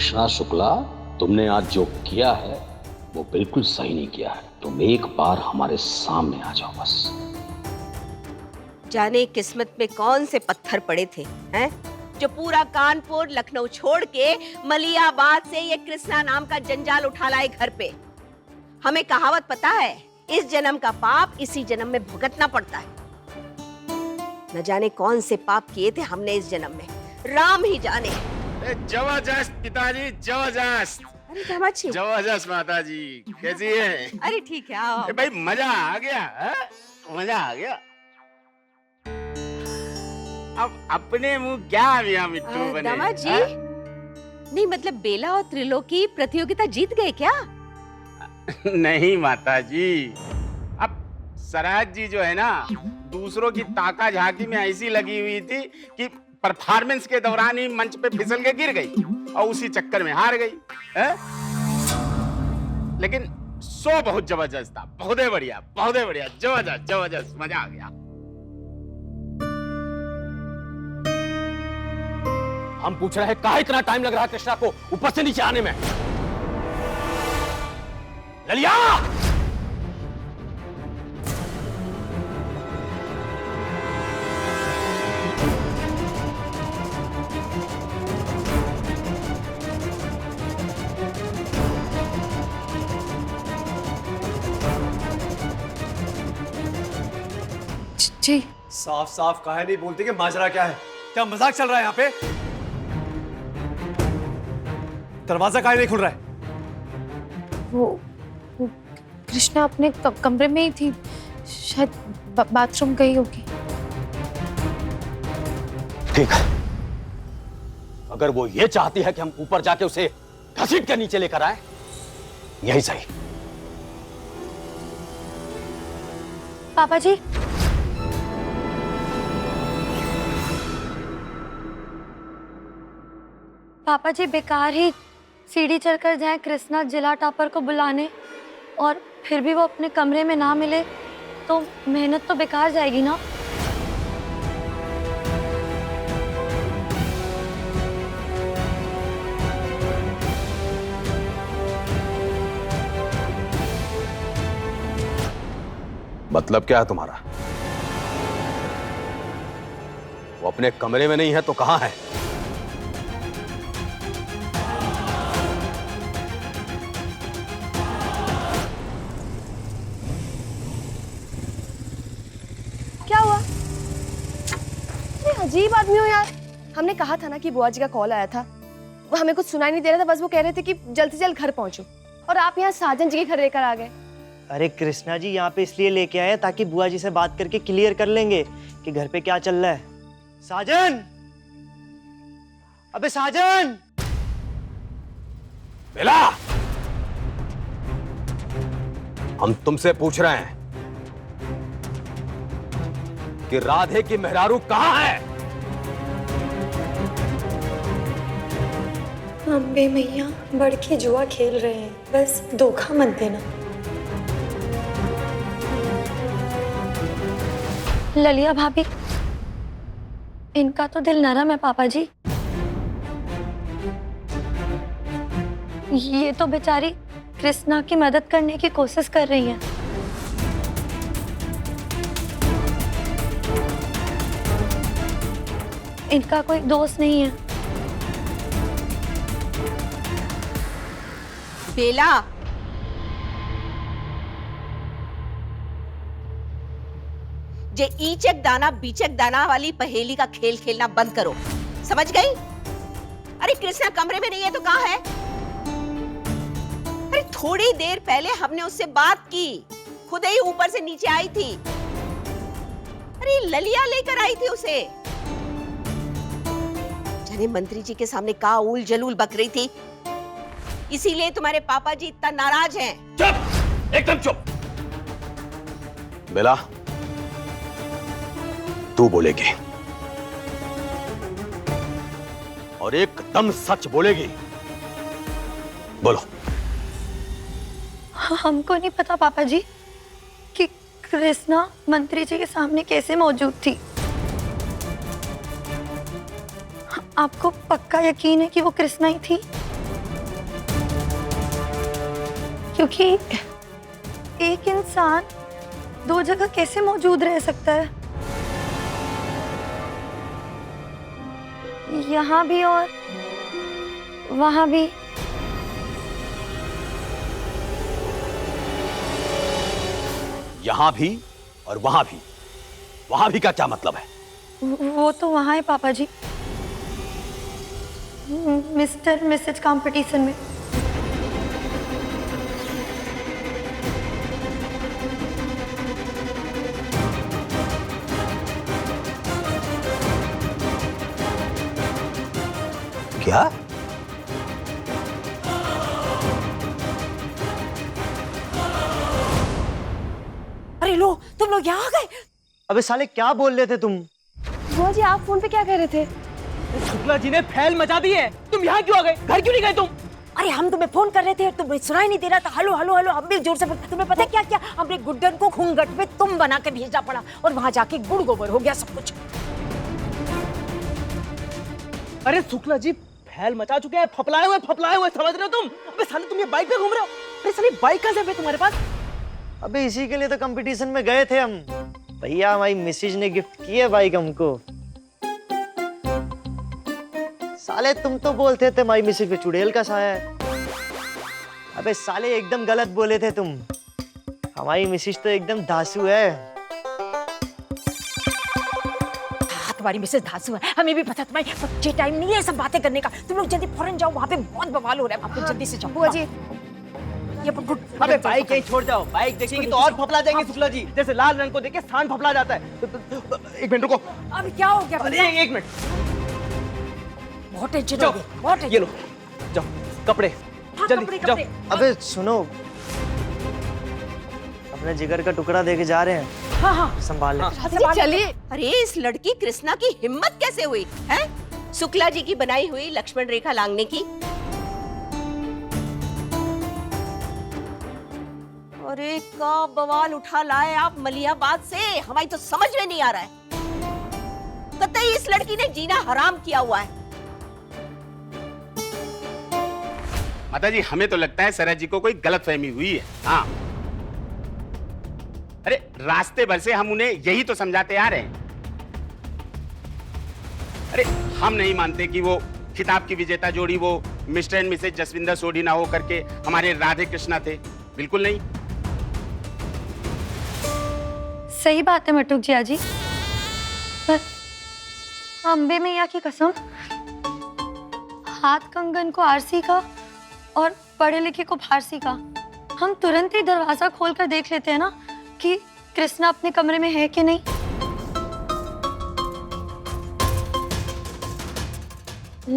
कृष्णा शुक्ला, तुमने आज जो किया है वो बिल्कुल सही नहीं किया है। तुम एक बार हमारे सामने आ जाओ बस। जाने किस्मत में कौन से पत्थर पड़े थे, हैं? जो पूरा कानपुर लखनऊ छोड़ के मलियाबाद से ये कृष्णा नाम का जंजाल उठा लाए घर पे। हमें कहावत पता है, इस जन्म का पाप इसी जन्म में भुगतना पड़ता है। न जाने कौन से पाप किए थे हमने इस जन्म में, राम ही जाने। जबरदस्त पिताजी, जबरदस्त। अरे दामाजी, जबरदस्त माताजी, कैसी है? अरे ठीक है, आओ। भाई मजा आ गया, है? मजा आ गया। अब अपने मुंह क्या मियां मिट्टू बने? दामाजी, नहीं मतलब बेला और त्रिलोकी प्रतियोगिता जीत गए क्या? नहीं माताजी, अब सराज जी जो है ना, दूसरों की ताका झाकी में ऐसी लगी हुई थी कि परफॉर्मेंस के दौरान ही मंच पे फिसल के गिर गई और उसी चक्कर में हार गई है? लेकिन शो बहुत जबरदस्त था, बहुत बढ़िया, जबरदस्त जबरदस्त, मजा आ गया। हम पूछ रहे हैं कहाँ इतना टाइम लग रहा है कृष्णा को ऊपर से नीचे आने में? ललिया! जी साफ साफ काहे नहीं बोलती कि माजरा क्या है? क्या मजाक चल रहा है यहाँ पे? दरवाजा काहे नहीं खुल रहा है? वो कृष्णा अपने कमरे में ही थी, शायद बाथरूम गई होगी। ठीक है, अगर वो ये चाहती है कि हम ऊपर जाके उसे घसीट कर नीचे लेकर आए, यही सही। पापा जी, पापा जी बेकार ही सीढ़ी चढ़कर जाए कृष्णा जिला टॉपर को बुलाने और फिर भी वो अपने कमरे में ना मिले तो मेहनत तो बेकार जाएगी ना। मतलब क्या है तुम्हारा? वो अपने कमरे में नहीं है तो कहां है? क्या हुआ? अजीब आदमी हो यार। हमने कहा था ना कि बुआ जी का कॉल आया था, वो हमें कुछ सुनाई नहीं दे रहा था, बस वो कह रहे थे कि जल्द से जल्द घर पहुंचो, और आप यहाँ साजन जी के घर लेकर आ गए। अरे कृष्णा जी यहाँ पे इसलिए लेके आए ताकि बुआ जी से बात करके क्लियर कर लेंगे कि घर पे क्या चल रहा है। साजन, अबे साजन! बेला, हम तुमसे पूछ रहे हैं कि राधे की मेहरारू कहां है? अम्बे मैया बढ़ के जुआ खेल रहे हैं, बस धोखा मत देना। ललिया भाभी, इनका तो दिल नरम है पापा जी। ये तो बेचारी कृष्णा की मदद करने की कोशिश कर रही हैं। इनका कोई दोस्त नहीं है। बेला, जे ईचक दाना बीचक दाना वाली पहेली का खेल खेलना बंद करो, समझ गई? अरे कृष्णा कमरे में नहीं है तो कहाँ है? अरे थोड़ी देर पहले हमने उससे बात की, खुद ही ऊपर से नीचे आई थी। अरे ललिया लेकर आई थी उसे। जाने मंत्री जी के सामने का उल जलूल बक रही थी, इसीलिए तुम्हारे पापा जी इतना नाराज हैं। चुप, एकदम चुप। बेला, तू बोलेगी और एकदम सच बोलेगी। बोलो। हमको नहीं पता पापा जी कि कृष्णा मंत्री जी के सामने कैसे मौजूद थी। आपको पक्का यकीन है कि वो कृष्णा ही थी? क्योंकि एक इंसान दो जगह कैसे मौजूद रह सकता है, यहाँ भी और वहाँ भी। यहां भी और वहां भी। वहां भी का क्या मतलब है? वो तो वहाँ है पापा जी, मिस्टर मिसेज कंपटीशन में। क्या? अरे लो, तुम लोग यहाँ आ गए। अबे साले क्या बोल रहे थे तुम? बुआ जी आप फोन पे क्या कह रहे थे? शुक्ला जी ने फैल मचा दी है। तुम यहाँ क्यों आ गए? घर क्यों नहीं गए तुम? अरे हम तुम्हें फोन कर रहे थे, तुम्हें सुनाई नहीं दे रहा था। हेलो हेलो हेलो, हम भी जोर से तुम्हें पता है क्या क्या? हमने गुड्डन को घूंघट में तुम बना के भेजना पड़ा और वहाँ जाके गुड़ गोबर हो गया सब कुछ। अरे शुक्ला जी फैल मचा चुके हैं, फपलाए हुए समझ रहे हो तुम? अबे साले तुम ये बाइक पे घूम रहे हो? अरे साले बाइक कहाँ से है तुम्हारे पास? अबे इसी के लिए तो कंपटीशन में गए थे हम। भैया हमारी मिसेज ने गिफ्ट की है बाइक हमको। साले तुम तो बोलते थे हमारी मिसेज पे चुड़ैल का साया है। अबे साले एकदम गलत बोले थे तुम। हमारी मिसेज तो एकदम धांसू है। हाँ, तुम्हारी मिसेज धांसू है, हमें भी पता। तुम्हारी ये टाइम नहीं है सब बातें करने का। तुम लोग जल्दी फौरन जाओ, वहाँ पे बहुत बवाल हो रहा है। आप लोग जल्दी से जाओ। बुआ जी अबे बाइक यहीं छोड़ जाओ, बाइक देखेंगी तो और फपला जाएंगे शुक्ला जी, जैसे लाल रंग को देख के सांड फपला जाता है। एक मिनट रुको। अभी क्या हो गया? एक मिनट। बहुत टेंशन हो गई, बहुत टेंशन। ये लो, जाओ कपड़े हाँ, जल्दी कपड़े, जाओ। कपड़े। अबे सुनो, अपने जिगर का टुकड़ा देके जा रहे हैं। हाँ हाँ संभाल ले। अरे चलिए। अरे इस लड़की कृष्णा की हिम्मत कैसे हुई है शुक्ला जी की बनाई हुई लक्ष्मण रेखा लांघने की? अरे का बवाल उठा लाए आप मलियाबाद से, हमारी तो समझ में नहीं आ रहा है। कतई इस लड़की ने जीना हराम किया हुआ है। माता जी हमें तो लगता है सरज जी को कोई गलतफहमी हुई है। हाँ, अरे रास्ते भर से हम उन्हें यही तो समझाते आ रहे हैं। अरे हम नहीं मानते कि वो खिताब की विजेता जोड़ी वो Mr and Mrs Jaswinder Sodhi ना हो करके हमारे राधे कृष्णा थे, बिल्कुल नहीं। सही बात है मटुक जी आजी, पर अम्बे मैया की कसम, हाथ कंगन को आरसी का और पढ़े लिखे को फारसी का। हम तुरंत ही दरवाजा खोलकर देख लेते हैं ना कि कृष्णा अपने कमरे में है कि नहीं।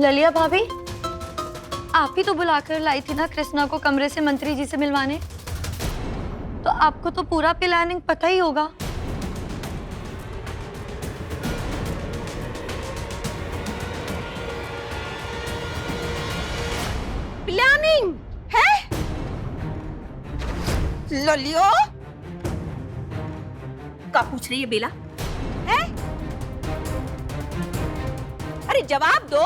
ललिया भाभी, आप ही तो बुलाकर लाई थी ना कृष्णा को कमरे से मंत्री जी से मिलवाने, तो आपको तो पूरा प्लानिंग पता ही होगा। प्लानिंग है? ललियो का पूछ रही है बेला? है? अरे जवाब दो।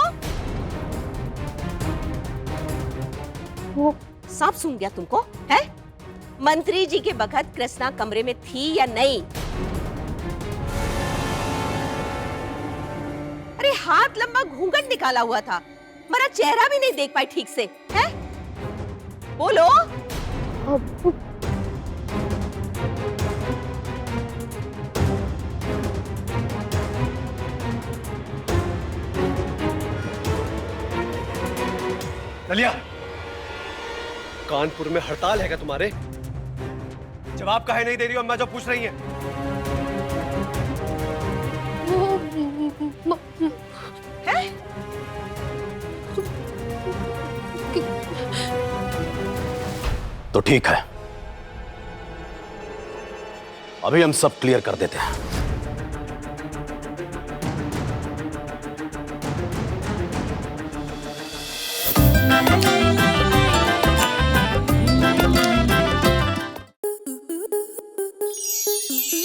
वो सब सुन गया तुमको? है? मंत्री जी के बखत कृष्णा कमरे में थी या नहीं? अरे हाथ लंबा घूंघट निकाला हुआ था, मेरा चेहरा भी नहीं देख पाई ठीक से। है? बोलो। ललिया, कानपुर में हड़ताल है क्या तुम्हारे? जवाब काहे नहीं दे रही हो अम्मा जो पूछ रही हैं? है? तो ठीक है, अभी हम सब क्लियर कर देते हैं।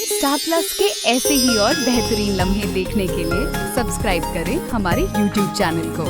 स्टार प्लस के ऐसे ही और बेहतरीन लम्हे देखने के लिए सब्सक्राइब करें हमारे YouTube चैनल को।